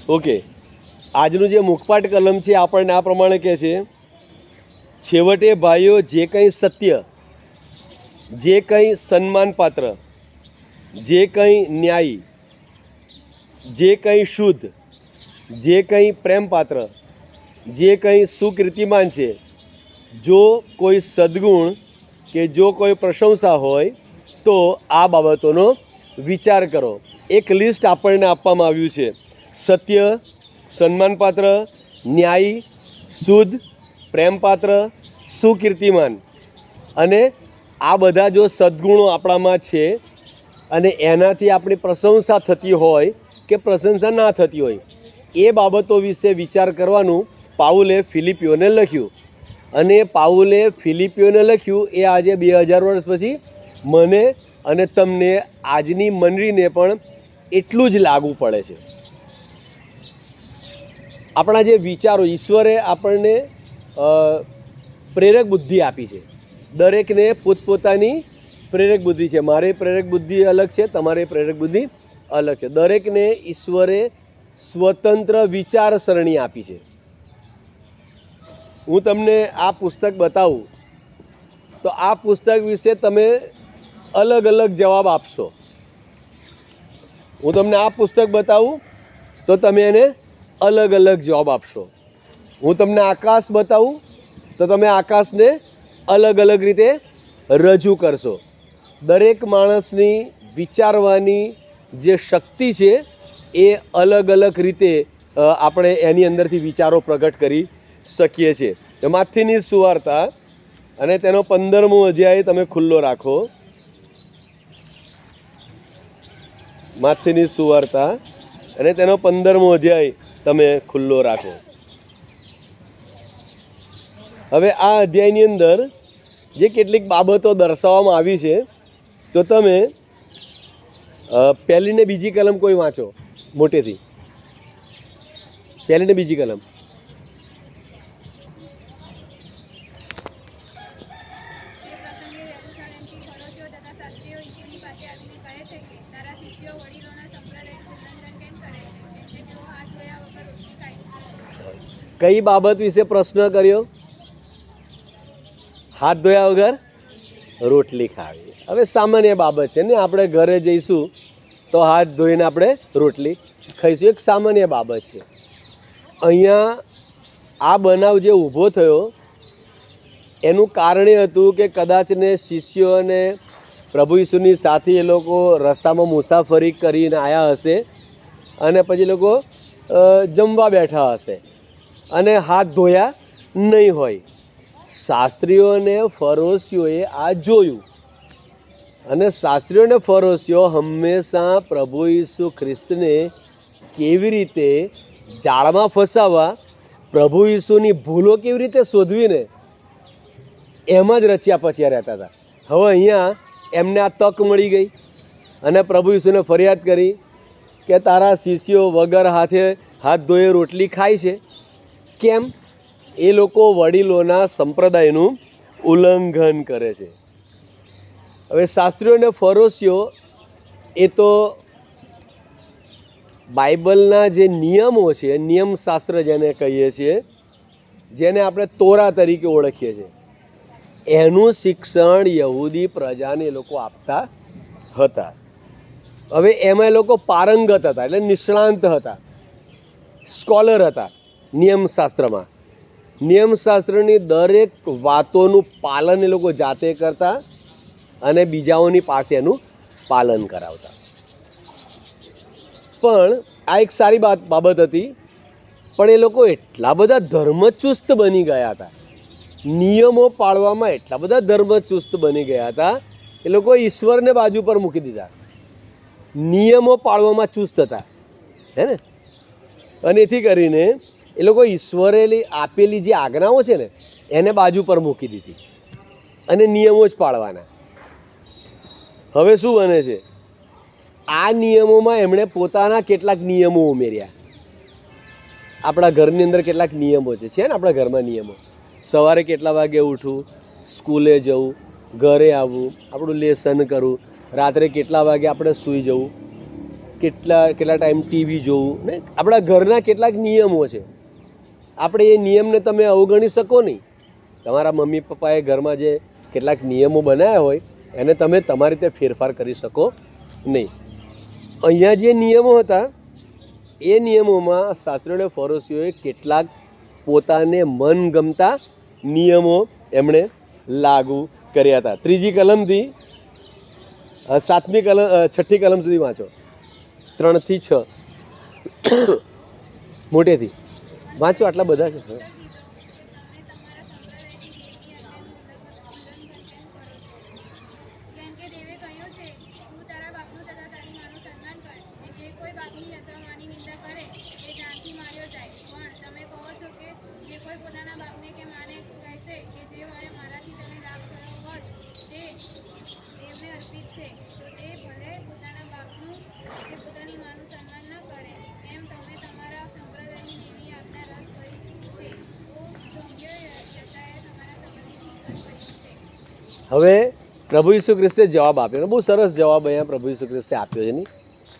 Okay, આજનું જે મુખપાટ કલમ છે આપણને આ પ્રમાણે કહે છે, છેવટે ભાઈઓ જે કંઈ સત્ય, જે કંઈ સન્માનપાત્ર, જે કંઈ ન્યાયી, જે કંઈ શુદ્ધ, જે કંઈ પ્રેમપાત્ર, જે કંઈ સુકીર્તિમાન છે, જો કોઈ સદ્ગુણ કે જો કોઈ પ્રશંસા હોય તો આ બાબતોનો વિચાર કરો. એક લિસ્ટ આપણને આપવામાં આવ્યું છે: સત્ય, સન્માનપાત્ર, ન્યાયી, શુદ્ધ, પ્રેમપાત્ર, સુકીર્તિમાન. અને આ બધા જો સદ્ગુણો આપણામાં છે અને એનાથી આપણી પ્રશંસા થતી હોય કે પ્રશંસા ના થતી હોય, એ બાબતો વિશે વિચાર કરવાનું પાઉલે ફિલિપીઓને લખ્યું. અને પાઉલે ફિલિપીઓને લખ્યું એ આજે 2000 વર્ષ પછી મને અને તમને, આજની મંડળીને પણ એટલું જ લાગુ પડે છે. આપણા જે વિચારો, ઈશ્વરે આપણને પ્રેરક બુદ્ધિ આપી છે. દરેકને પોતપોતાની પ્રેરક બુદ્ધિ છે. મારી પ્રેરક બુદ્ધિ અલગ છે, તમારી પ્રેરક બુદ્ધિ અલગ છે. દરેકને ઈશ્વરે સ્વતંત્ર વિચારસરણી આપી છે. હું તમને આ પુસ્તક બતાવું તો આ પુસ્તક વિશે તમે અલગ અલગ જવાબ આપશો. હું તમને આ પુસ્તક બતાવું તો તમે એને અલગ અલગ જવાબ આપશો. હું તમને આકાશ બતાવું તો તમે આકાશને અલગ અલગ રીતે રજૂ કરશો. દરેક માણસની વિચારવાની જે શક્તિ છે એ અલગ અલગ રીતે આપણે એની અંદરથી વિચારો પ્રગટ કરી શકીએ છીએ. માથીની સુવાર્તા અને તેનો 15મો અધ્યાય તમે ખુલ્લો રાખો. માથીની સુવાર્તા અને તેનો 15મો અધ્યાય તમે ખુલ્લો રાખો. હવે આ અધ્યાયની અંદર જે કેટલીક બાબતો દર્શાવવામાં આવી છે, તો તમે પહેલી ને બીજી કલમ કોઈ વાંચો મોટેથી. પહેલી ને બીજી કલમ. કઈ બાબત વિશે પ્રશ્ન કર્યો? હાથ ધોયા વગર રોટલી ખાવી. હવે સામાન્ય બાબત છે ને, આપણે ઘરે જઈશું તો હાથ ધોઈને આપણે રોટલી ખાઈશું, એક સામાન્ય બાબત છે. અહીંયા આ બનાવ જે ઊભો થયો એનું કારણ એ હતું કે કદાચને શિષ્યો અને પ્રભુ ઈસુની સાથે એ લોકો રસ્તામાં મુસાફરી કરીને આવ્યા હશે અને પછી લોકો જમવા બેઠા હશે અને હાથ ધોયા નહીં હોય. શાસ્ત્રીઓ અને ફરોશીઓએ આ જોયું અને શાસ્ત્રીઓ અને ફરોશીઓ હંમેશા પ્રભુ ઈસુ ખ્રિસ્તને કેવી રીતે જાળમાં ફસાવવા, પ્રભુ ઈસુની ભૂલો કેવી રીતે શોધવીને એમાં જ રચ્યા પચ્યા રહેતા હતા. હવે અહીંયા એમને આ તક મળી ગઈ અને પ્રભુ ઈસુને ફરિયાદ કરી કે તારા શિષ્યો વગર હાથ ધોયે રોટલી ખાય છે. કેમ? એ લોકો વડીલોના સંપ્રદાયનું ઉલ્લંઘન કરે છે. હવે શાસ્ત્રીઓ અને ફરોશીઓ એ તો બાઇબલના જે નિયમો છે, નિયમશાસ્ત્ર જેને કહીએ છીએ, જેને આપણે તોરા તરીકે ઓળખીએ છીએ, એનું શિક્ષણ યહૂદી પ્રજાને એ લોકો આપતા હતા. હવે એમાં એ લોકો પારંગત હતા, એટલે નિષ્ણાંત હતા, સ્કોલર હતા નિયમશાસ્ત્રમાં. નિયમશાસ્ત્રની દરેક વાતોનું પાલન એ લોકો જાતે કરતા અને બીજાઓની પાસે એનું પાલન કરાવતા. પણ આ એક સારી બાબત હતી. પણ એ લોકો એટલા બધા ધર્મચુસ્ત બની ગયા હતા, નિયમો પાળવામાં એટલા બધા ધર્મચુસ્ત બની ગયા હતા, એ લોકો ઈશ્વરને બાજુ પર મૂકી દીધા. નિયમો પાળવામાં ચુસ્ત હતા, હે ને? અને એથી કરીને એ લોકો ઈશ્વરે આપેલી જે આજ્ઞાઓ છે ને એને બાજુ પર મૂકી દીધી અને નિયમો જ પાળવાના. હવે શું બને છે? આ નિયમોમાં એમણે પોતાના કેટલાક નિયમો ઉમેર્યા. આપણા ઘરની અંદર કેટલાક નિયમો છે ને આપણા ઘરમાં નિયમો. સવારે કેટલા વાગે ઉઠવું, સ્કૂલે જવું, ઘરે આવવું, આપણું લેસન કરવું, રાત્રે કેટલા વાગે આપણે સૂઈ જવું, કેટલા ટાઈમ ટીવી જોવું ને આપણા ઘરના કેટલાક નિયમો છે. આપણે એ નિયમને તમે અવગણી શકો નહીં. તમારા મમ્મી પપ્પાએ ઘરમાં જે કેટલાક નિયમો બનાવ્યા હોય એને તમે તમારી રીતે ફેરફાર કરી શકો નહીં. અહીંયા જે નિયમો હતા એ નિયમોમાં શાસ્ત્રીઓ અને ફરોશીઓએ કેટલાક પોતાને મનગમતા નિયમો એમણે લાગુ કર્યા હતા. 3જી કલમથી 7મી કલમ 6ઠ્ઠી કલમ સુધી વાંચો, 3 થી 6 મોટેથી વાંચો, આટલા બધા છે. હવે પ્રભુ ઈસુ ખ્રિસ્તે જવાબ આપ્યો, બહુ સરસ જવાબ અહીંયા પ્રભુ ઈસુ ખ્રિસ્તે આપ્યો છે. નહીં,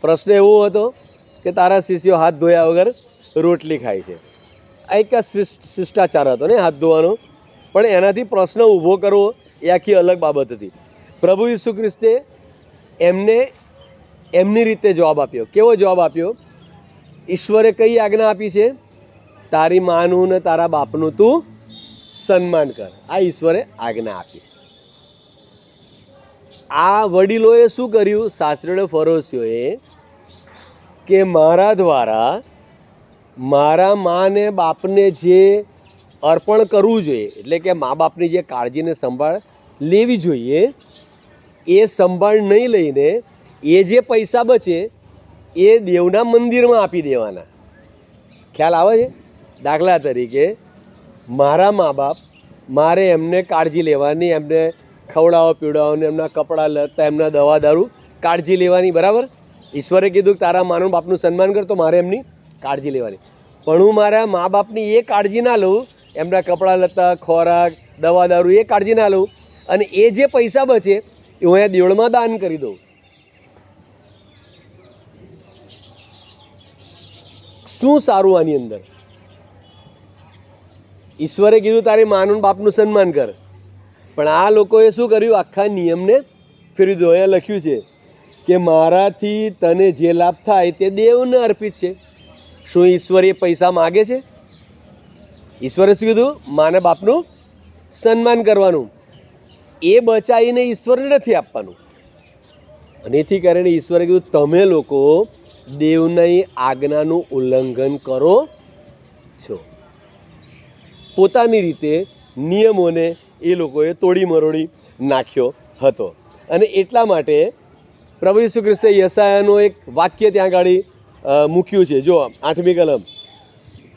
પ્રશ્ન એવો હતો કે તારા શિષ્યો હાથ ધોયા વગર રોટલી ખાય છે. આ એક શિષ્ટાચાર હતો ને હાથ ધોવાનો, પણ એનાથી પ્રશ્ન ઊભો કરવો એ આખી અલગ બાબત હતી. પ્રભુ ઈસુ ખ્રિસ્તે એમને એમની રીતે જવાબ આપ્યો. કેવો જવાબ આપ્યો? ઈશ્વરે કઈ આજ્ઞા આપી છે? તારી માનું ને તારા બાપનું તું સન્માન કર. આ ઈશ્વરે આજ્ઞા આપી. આ વડીલોએ શું કર્યું? શાસ્ત્રીઓ ફરોશીઓએ કે મારા દ્વારા મારા મા ને બાપને જે અર્પણ કરવું જોઈએ, એટલે કે મા બાપની જે કાળજીને સંભાળ લેવી જોઈએ, એ સંભાળ નહીં લઈને એ જે પૈસા બચે એ દેવના મંદિરમાં આપી દેવાના. ખ્યાલ આવે છે? દાખલા તરીકે મારા મા બાપ, મારે એમને કાળજી લેવાની, એમને ખવડાવો પીવડાવવાની, એમના કપડાં લતા, એમના દવા દારૂ કાળજી લેવાની. બરાબર? ઈશ્વરે કીધું કે તારા માનું બાપનું સન્માન કર, તો મારે એમની કાળજી લેવાની. પણ હું મારા મા બાપની એ કાળજી ના લઉં, એમના કપડાં લતા, ખોરાક, દવા દારૂ એ કાળજી ના લઉં, અને એ જે પૈસા બચે એ હું અહીંયા દેવળમાં દાન કરી દઉં. શું સારું આની અંદર? ઈશ્વરે કીધું તારી માનું બાપનું સન્માન કર, પણ આ લોકોએ શું કર્યું? આખા નિયમને ફેરવી દીધો. અહીંયા લખ્યું છે કે મારાથી તને જે લાભ થાય તે દેવને અર્પિત છે. શું ઈશ્વર એ પૈસા માગે છે? ઈશ્વરે શું કીધું? માને બાપનું સન્માન કરવાનું. એ બચાવીને ઈશ્વરને નથી આપવાનું. અને એથી કરીને ઈશ્વરે કીધું તમે લોકો દેવની આજ્ઞાનું ઉલ્લંઘન કરો છો. પોતાની રીતે નિયમોને એ લોકોએ તોડી મરોડી નાખ્યો હતો. અને એટલા માટે પ્રભુ ઈસુ ખ્રિસ્તે યશાયાનું એક વાક્ય ત્યાં આગળ મૂક્યું છે. જો 8મી કલમ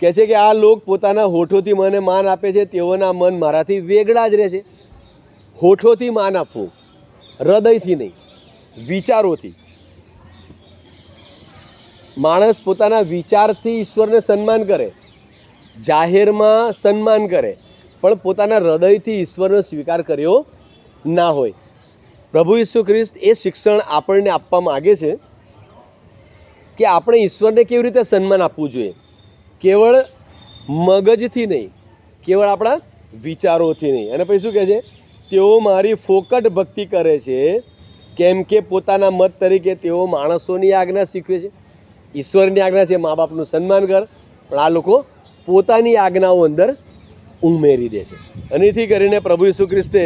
કહે છે કે આ લોક પોતાના હોઠોથી મને માન આપે છે, તેઓના મન મારાથી વેગળા જ રહે છે. હોઠોથી માન આપવું, હૃદયથી નહીં, વિચારોથી. માણસ પોતાના વિચારથી ઈશ્વરને સન્માન કરે, જાહેરમાં સન્માન કરે, પણ પોતાના હૃદયથી ઈશ્વરનો સ્વીકાર કર્યો ના હોય. પ્રભુ ઈસુ ખ્રિસ્ત એ શિક્ષણ આપણને આપવા માગે છે કે આપણે ઈશ્વરને કેવી રીતે સન્માન આપવું જોઈએ. કેવળ મગજથી નહીં, કેવળ આપણા વિચારોથી નહીં. અને પછી શું કહે છે? તેઓ મારી ફોકટ ભક્તિ કરે છે, કેમ કે પોતાના મત તરીકે તેઓ માણસોની આજ્ઞા શીખવે છે. ઈશ્વરની આજ્ઞા છે મા બાપનું સન્માન કર, પણ આ લોકો પોતાની આજ્ઞાઓ અંદર ઉમેરી દે છે. અને એથી કરીને પ્રભુ ઈસુ ખ્રિસ્તે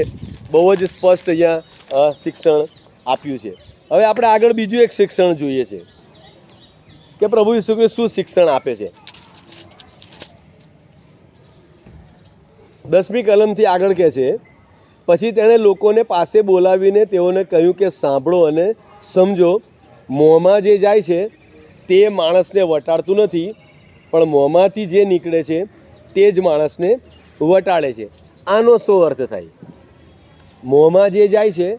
બહુ જ સ્પષ્ટ અહીંયા શિક્ષણ આપ્યું છે. હવે આપણે આગળ બીજું એક શિક્ષણ જોઈએ છે કે પ્રભુ ઈસુ ખ્રિસ્ત શું શિક્ષણ આપે છે. 10મી કલમથી આગળ કહે છે, પછી તેણે લોકોને પાસે બોલાવીને તેઓને કહ્યું કે સાંભળો અને સમજો, મોંમાં જે જાય છે તે માણસને વટાડતું નથી, પણ મોંમાંથી જે નીકળે છે તે જ માણસને વટાડે છે. આનો શું અર્થ થાય? મોંમાં જે જાય છે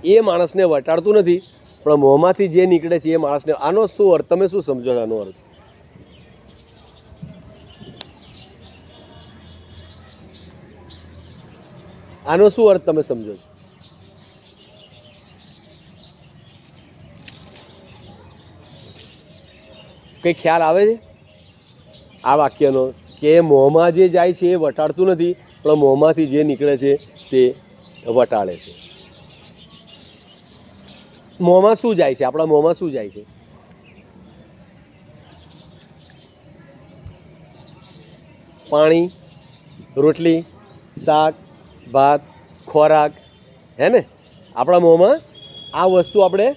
એ માણસને વટાડતું નથી, પણ મોંમાંથી જે નીકળે છે એ માણસને. આનો શું અર્થ? તમે શું સમજો છો આનો અર્થ? આનો શું અર્થ તમે સમજો છો? કંઈ ખ્યાલ આવે છે આ વાક્યનો કે મોંમાં જે જાય છે એ વટાડતું નથી, પણ મોંમાંથી જે નીકળે છે તે વટાડે છે. મોંમાં શું જાય છે? આપણા મોંમાં શું જાય છે? પાણી, રોટલી, શાક, ભાત, ખોરાક, હે ને? આપણા મોંમાં આ વસ્તુ આપણે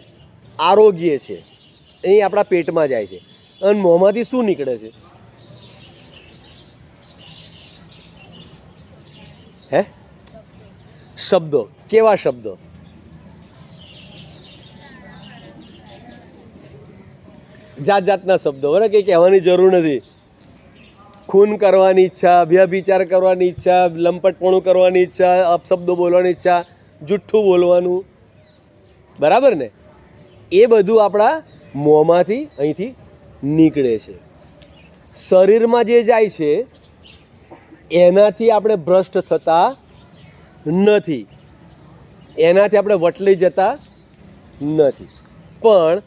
આરોગ્ય છે એ આપણા પેટમાં જાય છે. અને મોંમાંથી શું નીકળે છે? હે? શબ્દો. કેવા શબ્દો? જાત જાતના શબ્દો, બરાબર? કંઈ કહેવાની જરૂર નથી. ખૂન કરવાની ઈચ્છા, વ્યભિચાર કરવાની ઈચ્છા, લંપટપણું કરવાની ઈચ્છા, અપશબ્દો બોલવાની ઈચ્છા, જુઠ્ઠું બોલવાનું, બરાબર ને? એ બધું આપણા મોંમાંથી અહીંથી નીકળે છે. શરીરમાં જે જાય છે એનાથી આપણે ભ્રષ્ટ થતા નથી, એનાથી આપણે વટલાઈ જતા નથી. પણ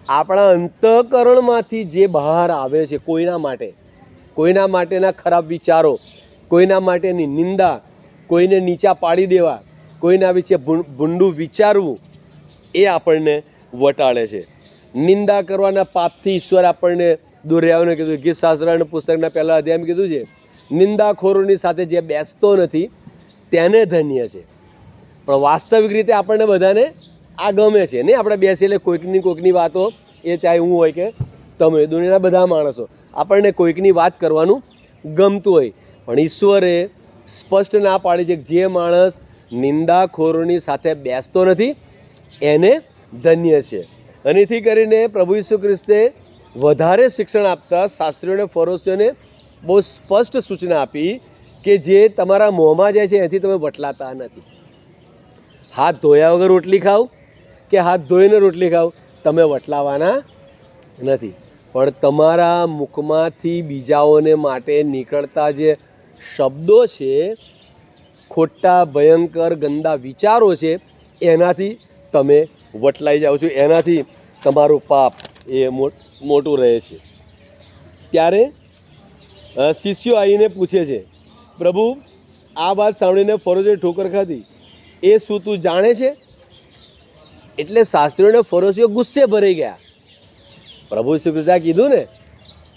આપણા અંતઃકરણમાંથી જે બહાર આવે છે કોઈના માટેના ખરાબ વિચારો, કોઈના માટેની નિંદા, કોઈને નીચા પાડી દેવા, કોઈના વિશે ભૂંડું વિચારવું, એ આપણને વટાળે છે. નિંદા કરવાના પાપથી ઈશ્વર આપણને દૂર રહેવાનું કીધું. ગીત શાસ્ત્રના પુસ્તકના પહેલા અધ્યાયમાં કીધું છે, નિંદાખોરોની સાથે જે બેસતો નથી તેને ધન્ય છે. પણ વાસ્તવિક રીતે આપણને બધાને આ ગમે છે નહીં? આપણે બેસીએ એટલે કોઈકની વાતો, એ ચાહે હું હોય કે તમે, દુનિયાના બધા માણસો, આપણને કોઈકની વાત કરવાનું ગમતું હોય. પણ ઈશ્વરે સ્પષ્ટ ના પાડી છે કે જે માણસ નિંદાખોરોની સાથે બેસતો નથી એને ધન્ય છે. અને એથી કરીને પ્રભુ ઈસુ ખ્રિસ્તે વધારે શિક્ષણ આપતા શાસ્ત્રીઓને, ફરોશીઓને બહુ સ્પષ્ટ સૂચના આપી કે જે તમારા મોંમાં જાય છે એથી તમે વટલાતા નથી. હાથ ધોયા વગર રોટલી ખાવ કે હાથ ધોઈને રોટલી ખાવ, તમે વટલાવાના નથી. પણ તમારા મુખમાંથી બીજાઓને માટે નીકળતા જે શબ્દો છે, ખોટા, ભયંકર, ગંદા વિચારો છે, એનાથી તમે વટલાઈ જાઓ છો, એનાથી તમારું પાપ એ મોટું રહે છે. ત્યારે શિષ્યો આવીને પૂછે છે, પ્રભુ આ વાત સાંભળીને ફરોશીએ ઠોકર ખાધી, એ શું તું જાણે છે? એટલે શાસ્ત્રીઓને ફરોશીઓ ગુસ્સે ભરાઈ ગયા. પ્રભુ શ્રી કૃષ્ણે કીધું ને,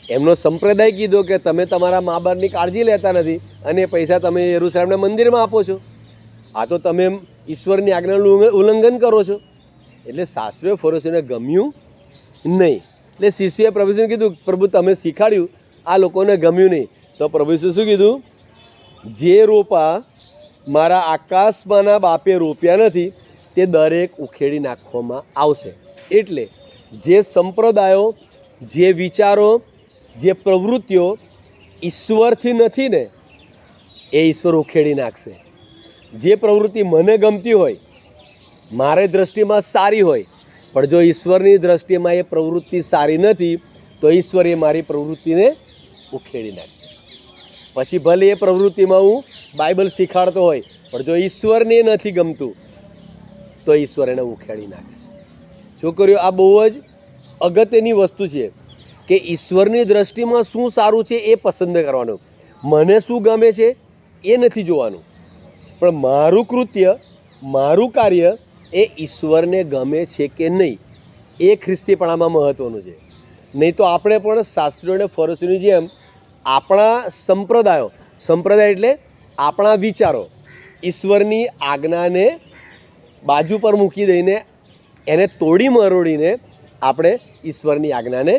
એમનો સંપ્રદાય કીધો કે તમે તમારા મા બાપની કાળજી લેતા નથી અને પૈસા તમે યરુશલેમના મંદિરમાં આપો છો, આ તો તમે ઈશ્વરની આજ્ઞાનું ઉલ્લંઘન કરો છો. એટલે શાસ્ત્રીઓ ફરોશીઓને ગમ્યું નહીં. એટલે શિષ્યોએ પ્રભુને કીધું, પ્રભુ તમે શીખવાડ્યું, આ લોકોને ગમ્યું નહીં. તો પ્રભુ શું કીધું? જે રોપા મારા આકાશમાંના બાપે રોપ્યા નથી તે દરેક ઉખેડી નાખવામાં આવશે. એટલે જે સંપ્રદાયો, જે વિચારો, જે પ્રવૃત્તિઓ ઈશ્વરથી નથી ને, એ ઈશ્વર ઉખેડી નાખશે. જે પ્રવૃત્તિ મને ગમતી હોય, મારી દ્રષ્ટિમાં સારી હોય, પણ જો ઈશ્વરની દ્રષ્ટિમાં એ પ્રવૃત્તિ સારી નથી તો ઈશ્વર એ મારી પ્રવૃત્તિને ઉખેડી નાખશે. પછી ભલે એ પ્રવૃત્તિમાં હું બાઇબલ શીખવાડતો હોય, પણ જો ઈશ્વરને નથી ગમતું તો ઈશ્વર એને ઉખેડી નાખે છે. છોકરીઓ, આ બહુ જ અગત્યની વસ્તુ છે કે ઈશ્વરની દ્રષ્ટિમાં શું સારું છે એ પસંદ કરવાનું. મને શું ગમે છે એ નથી જોવાનું, પણ મારું કૃત્ય, મારું કાર્ય એ ઈશ્વરને ગમે છે કે નહીં, એ ખ્રિસ્તીપણામાં મહત્ત્વનું છે. નહીં તો આપણે પણ શાસ્ત્રીઓને, ફરોશીઓની જેમ આપણા સંપ્રદાય એટલે આપણા વિચારો, ઈશ્વરની આજ્ઞાને બાજુ પર મૂકી દઈને એને તોડી મરોડીને આપણે ઈશ્વરની આજ્ઞાને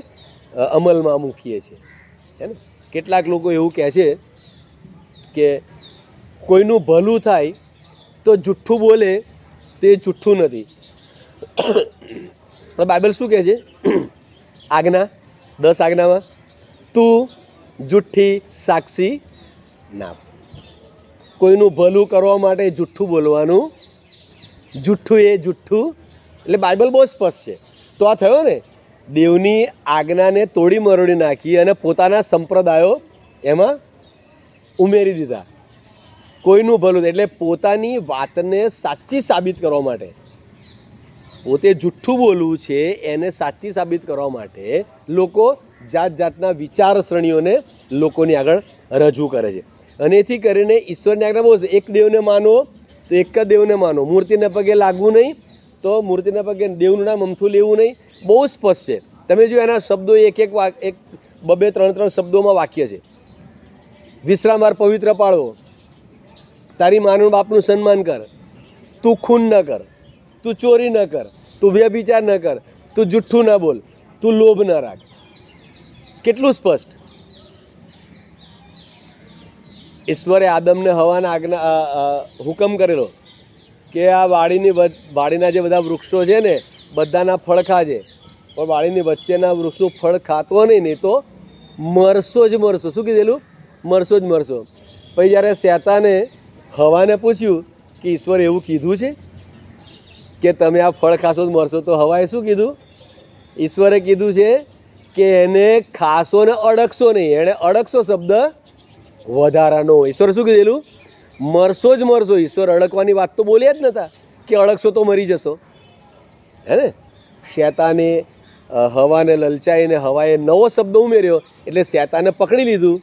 અમલમાં મૂકીએ છીએ, હે ને? કેટલાક લોકો એવું કહે છે કે કોઈનું ભલું થાય તો જુઠ્ઠું બોલે તો એ જુઠ્ઠું નથી. પણ બાઇબલ શું કહે છે? આજ્ઞા 10 આજ્ઞામાં તું જુઠ્ઠી સાક્ષી ના. કોઈનું ભલું કરવા માટે જુઠ્ઠું બોલવાનું, જુઠ્ઠું એ જુઠ્ઠું. એટલે બાઇબલ બહુ સ્પષ્ટ છે. તો આ થયો ને, દેવની આજ્ઞાને તોડી મરોડી નાખી અને પોતાના સંપ્રદાયો એમાં ઉમેરી દીધા. કોઈનું ભલું એટલે પોતાની વાતને સાચી સાબિત કરવા માટે, પોતે જુઠ્ઠું બોલવું છે એને સાચી સાબિત કરવા માટે લોકો જાત જાતના વિચારસરણીઓને લોકોની આગળ રજૂ કરે છે. અને એથી કરીને ઈશ્વરની આજ્ઞા બહુ છે, એક દેવને માનો તો એક જ દેવને માનો, મૂર્તિને પગે લાગવું નહીં તો મૂર્તિના પગે દેવનું નામ અમથું લેવું નહીં. બહુ સ્પષ્ટ છે. તમે જો એના શબ્દો એક બબે ત્રણ શબ્દોમાં વાક્ય છે. વિશ્રામવાર પવિત્ર પાળવો, તારી માનું બાપનું સન્માન કર, તું ખૂન ન કર, તું ચોરી ન કર, તું વ્યભિચાર ન કર, તું જુઠ્ઠું ન બોલ, તું લોભ ન રાખ. કેટલું સ્પષ્ટ. ઈશ્વરે આદમને હવાના હુકમ કરેલો કે આ વાડીના જે બધા વૃક્ષો છે ને બધાના ફળ ખાજે, પણ વાડીની વચ્ચેના વૃક્ષનું ફળ ખાતો નહીં તો મરશો જ મરશો. શું કીધેલું? મરશો જ મરશો. પછી જ્યારે શેતાને હવાને પૂછ્યું કે ઈશ્વર એવું કીધું છે કે તમે આ ફળ ખાશો જ મરશો, તો હવાએ શું કીધું? ઈશ્વરે કીધું છે કે એને ખાશો ને અડકશો નહીં. એણે અડકશો શબ્દ વધારાનો. ઈશ્વર શું કીધેલું? મરશો જ મરશો. ઈશ્વર અડકવાની વાત તો બોલ્યા જ નહોતા કે અડકશો તો મરી જશો, હે ને. શેતાને હવાને લલચાઈને હવાએ નવો શબ્દ ઉમેર્યો એટલે શેતાને પકડી લીધું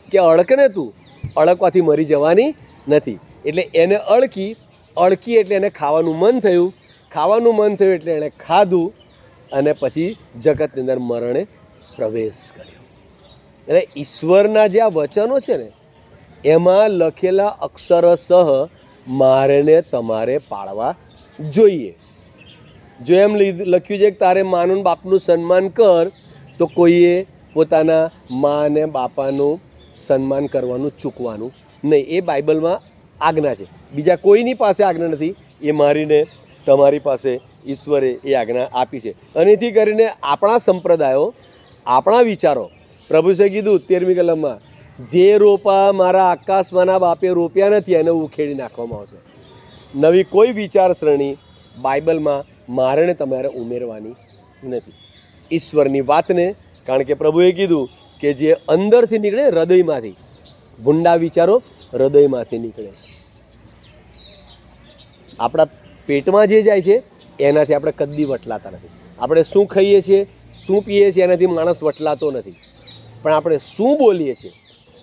કે અડકને તું, અડકવાથી મરી જવાની નથી. એટલે એને અડકી એટલે એને ખાવાનું મન થયું એટલે એણે ખાધું અને પછી જગતની અંદર મરણે પ્રવેશ કર્યો. એટલે ઈશ્વરના જે આ વચનો છે ને એમાં લખેલા અક્ષરસહ મારે ને તમારે પાળવા જોઈએ. જો એમ લખ્યું છે કે તારે માનું બાપનું સન્માન કર, તો કોઈએ પોતાના મા અને બાપાનું સન્માન કરવાનું ચૂકવાનું નહીં. એ બાઇબલમાં આજ્ઞા છે. બીજા કોઈની પાસે આજ્ઞા નથી. એ મારીને તમારી પાસે ઈશ્વરે એ આજ્ઞા આપી છે. અને એથી કરીને આપણા સંપ્રદાયો, આપણા વિચારો, પ્રભુએ કીધું 13મી કલમમાં, જે રોપા મારા આકાશમાંના બાપે રોપ્યા નથી એને ઉખેડી નાખવામાં આવશે. નવી કોઈ વિચારસરણી બાઇબલમાં મારે ને તમારે ઉમેરવાની નથી. ઈશ્વરની વાતને, કારણ કે પ્રભુએ કીધું કે જે અંદરથી નીકળે હૃદયમાંથી, ભૂંડા વિચારો હૃદયમાંથી નીકળે. આપણા પેટમાં જે જાય છે એનાથી આપણે કદી વટલાતા નથી. આપણે શું ખાઈએ છીએ, શું પીએ છીએ એનાથી માણસ વટલાતો નથી. પણ આપણે શું બોલીએ છીએ,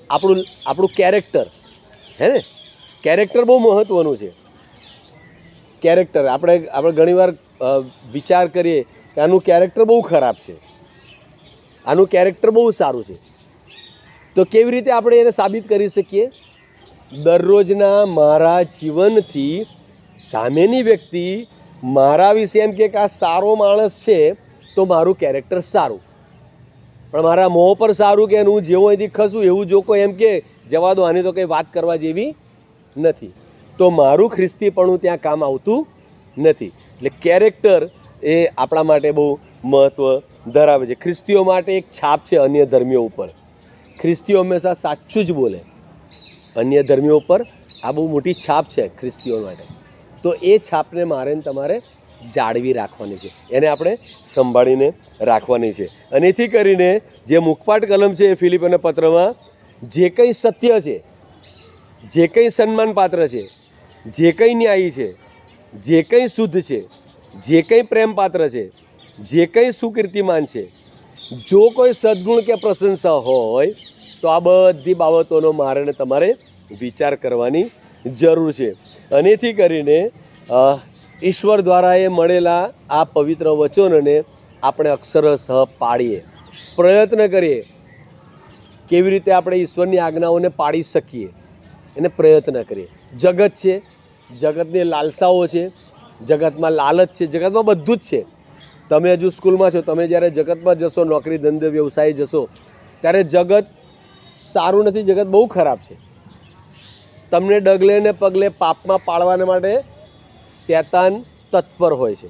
આપણું કેરેક્ટર, હે ને. કેરેક્ટર બહુ મહત્ત્વનું છે. કેરેક્ટર આપણે ઘણીવાર વિચાર કરીએ કે આનું કેરેક્ટર બહુ ખરાબ છે, આનું કેરેક્ટર બહુ સારું છે. તો કેવી રીતે આપણે એને સાબિત કરી શકીએ? દરરોજના મારા જીવનથી સામેની વ્યક્તિ મારા વિશે એમ કે આ સારો માણસ છે તો મારું કેરેક્ટર સારું, પણ મારા મોં પર સારું કે હું જેવું અહીંથી ખસું એવું જો કોઈ એમ કે જવા દો, આની તો કંઈ વાત કરવા જેવી નથી, તો મારું ખ્રિસ્તીપણું ત્યાં કામ આવતું નથી. એટલે કેરેક્ટર એ આપણા માટે બહુ મહત્ત્વ ધરાવે છે. ખ્રિસ્તીઓ માટે એક છાપ છે અન્ય ધર્મીઓ ઉપર. ખ્રિસ્તીઓ હંમેશા સાચું જ બોલે. અન્ય ધર્મીઓ ઉપર આ બહુ મોટી છાપ છે ખ્રિસ્તીઓ માટે. તો એ છાપને મારે ને તમારે જાળવી રાખવાની છે, એને આપણે સંભાળીને રાખવાની છે. અને એથી કરીને જે મુખપાટ કલમ છે એ ફિલિપીના પત્રમાં જે કંઈ સત્ય છે, જે કંઈ સન્માનપાત્ર છે, જે કંઈ ન્યાયી છે, જે કંઈ શુદ્ધ છે, જે કંઈ પ્રેમપાત્ર છે, જે કંઈ સુકીર્તિમાન છે, જો કોઈ સદ્ગુણ કે પ્રશંસા હોય તો આ બધી બાબતોનો મારે ને તમારે વિચાર કરવાની જરૂર છે. અને એથી કરીને ઈશ્વર દ્વારા એ મળેલા આ પવિત્ર વચનોને આપણે અક્ષરશઃ પાડીએ, પ્રયત્ન કરીએ. કેવી રીતે આપણે ઈશ્વરની આજ્ઞાઓને પાડી શકીએ એને પ્રયત્ન કરીએ. જગત છે, જગતની લાલસાઓ છે, જગતમાં લાલચ છે, જગતમાં બધું જ છે. તમે હજુ સ્કૂલમાં છો, તમે જ્યારે જગતમાં જશો, નોકરી ધંધે વ્યવસાય જશો, ત્યારે જગત સારું નથી, જગત બહુ ખરાબ છે. તમને ડગલે ને પગલે પાપમાં પાડવાને માટે શેતાન તત્પર હોય છે.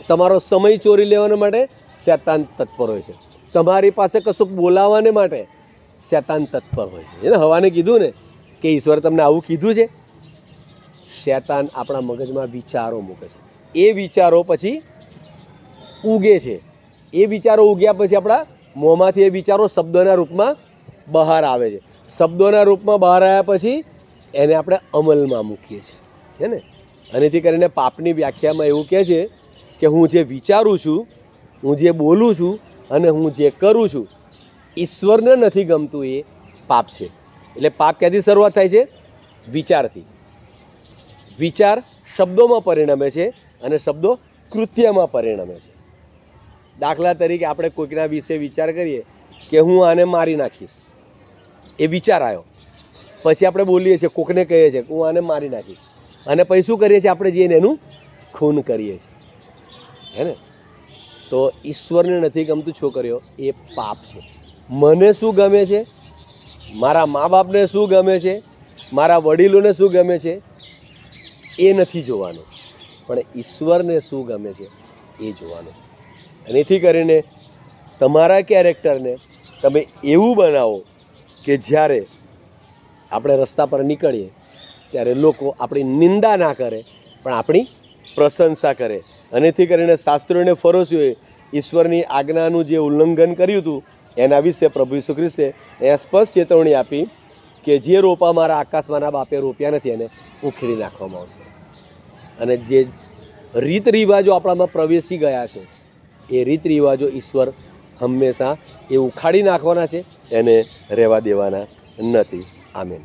તમારો સમય ચોરી લેવાને માટે શેતાન તત્પર હોય છે. તમારી પાસે કશુંક બોલાવવાને માટે શેતાન તત્પર હોય છે. એને હવાને કીધું ને કે ઈશ્વર તમને આવું કીધું છે. શેતાન આપણા મગજમાં વિચારો મૂકે છે. એ વિચારો પછી ઉગે છે. એ વિચારો ઉગ્યા પછી આપણા મોંમાંથી એ વિચારો શબ્દોના રૂપમાં બહાર આવે છે. શબ્દોના રૂપમાં બહાર આવ્યા પછી એને આપણે અમલમાં મૂકીએ છીએ, હે ને. અને એથી કરીને પાપની વ્યાખ્યામાં એવું કહે છે કે હું જે વિચારું છું, હું જે બોલું છું, અને હું જે કરું છું ઈશ્વરને નથી ગમતું એ પાપ છે. એટલે પાપ ક્યાંથી શરૂઆત થાય છે? વિચારથી. વિચાર શબ્દોમાં પરિણમે છે અને શબ્દો કૃત્યમાં પરિણમે છે. દાખલા તરીકે આપણે કોઈકના વિશે વિચાર કરીએ કે હું આને મારી નાખીશ, એ વિચાર આવ્યો, પછી આપણે બોલીએ છીએ, કોકને કહીએ છીએ કે હું આને મારી નાખીશ, અને પછી શું કરીએ છીએ? આપણે જઈને એનું ખૂન કરીએ છીએ, હે ને? તો ઈશ્વરને નથી ગમતું છોકરીઓ, એ પાપ છે. મને શું ગમે છે, મારા મા બાપને શું ગમે છે, મારા વડીલોને શું ગમે છે, એ નથી જોવાનું, પણ ઈશ્વરને શું ગમે છે એ જોવાનું. અને એથી કરીને તમારા કેરેક્ટરને તમે એવું બનાવો કે જ્યારે આપણે રસ્તા પર નીકળીએ ત્યારે લોકો આપણી નિંદા ના કરે પણ આપણી પ્રશંસા કરે. અને એથી કરીને શાસ્ત્રીઓને ફરોશીઓએ ઈશ્વરની આજ્ઞાનું જે ઉલ્લંઘન કર્યું હતું એના વિશે પ્રભુ ઈસુ ખ્રિસ્તે એ સ્પષ્ટ ચેતવણી આપી કે જે રોપા મારા આકાશમાંના બાપે રોપ્યા નથી એને ઉખેડી નાખવામાં આવશે. અને જે રીત રિવાજો આપણામાં પ્રવેશી ગયા છે એ રીત રિવાજો ઈશ્વર હંમેશા એ ઉખાડી નાખવાના છે, એને રહેવા દેવાના નથી. આમેન.